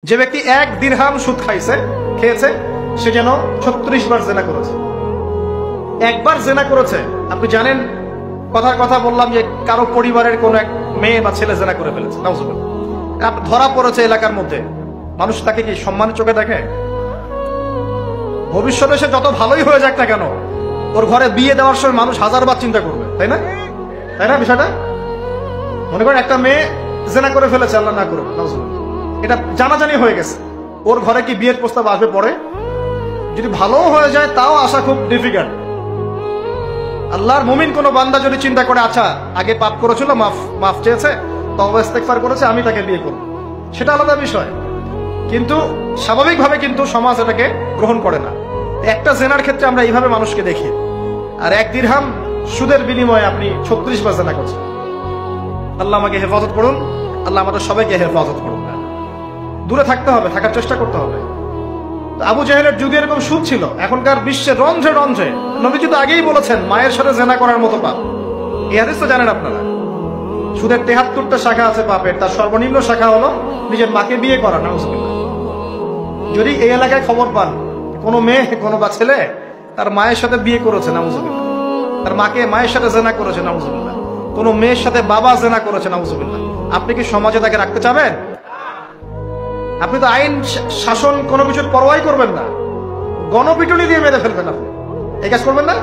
যে ব্যক্তি 1 দিরহাম সুদ খেয়েছে সে যেন 36 বার জেনা করেছে। একবার জেনা করেছে, আপনি জানেন কথার কথা বললাম যে কারো পরিবারের কোন এক মেয়ে বা ছেলে জেনা করে ফেলেছে, নাউজুবিল্লাহ, ধরা পড়েছে এলাকার মধ্যে, মানুষ তাকে কি সম্মানের চোখে দেখে? ভবিষ্যতে সে যত ভালোই হয়ে যাক না কেন, ওর ঘরে বিয়ে দেওয়ার সময় মানুষ 1000 বার চিন্তা করবে, তাই না? তাই না বিষয়টা? মনে করেন একটা মেয়ে জেনা করে ফেলেছে, আল্লাহ না করুক, নাউজুবিল্লাহ, এটা জানাজানি হয়ে গেছে, ওর ঘরে কি বিয়ের প্রস্তাব আসবে পরে? যদি ভালো হয়ে যায় তাও আসা খুব ডিফিকাল্ট। আল্লাহর মুমিন কোন বান্দা যদি চিন্তা করে আচ্ছা আগে পাপ করেছিল, মাফ চেয়েছে, তওবা ইস্তেগফার করেছে, আমি তাকে বিয়ে করব, সেটা আলাদা বিষয়। কিন্তু স্বাভাবিকভাবে কিন্তু সমাজ এটাকে গ্রহণ করে না। একটা জেনার ক্ষেত্রে আমরা এইভাবে মানুষকে দেখি, আর 1 দিরহাম সুদের বিনিময়ে আপনি 36 বার জেনা করছেন। আল্লাহ আমাকে হেফাজত করুন, আল্লাহ আমাদের সবাইকে হেফাজত করুন। দূরে থাকতে হবে, থাকার চেষ্টা করতে হবে। আবু জাহেলের যুগে এরকম সুদ ছিল, এখনকার বিশ্বের রন্ধ্রে রন্ধ্রে। নবীজি তো আগেই বলেছেন মায়ের সাথে জেনা করার মতো পাপ। এই হাদিস তো জানেন আপনারা। সুদের 73টা শাখা আছে পাপের, তার সর্বনিম্ন শাখা হলো নিজের মাকে বিয়ে করা, নাউজুবিল্লাহ। যদি এই এলাকায় খবর পান কোনো মেয়ে কোনো বা ছেলে তার মায়ের সাথে বিয়ে করেছে, নাউজুবিল্লাহ, তার মায়ের সাথে জেনা করেছে, নাউজুবিল্লাহ, কোনো মেয়ের সাথে বাবা জেনা করেছে, নাউজুবিল্লাহ, আপনি কি সমাজে তাকে রাখতে চাবেন? আপনি তো আইন শাসন কোনো কিছুর পরোয়াই করবেন না, গণপিটুনি দিয়ে মেরে ফেলবেন, আপনি এই কাজ করবেন না?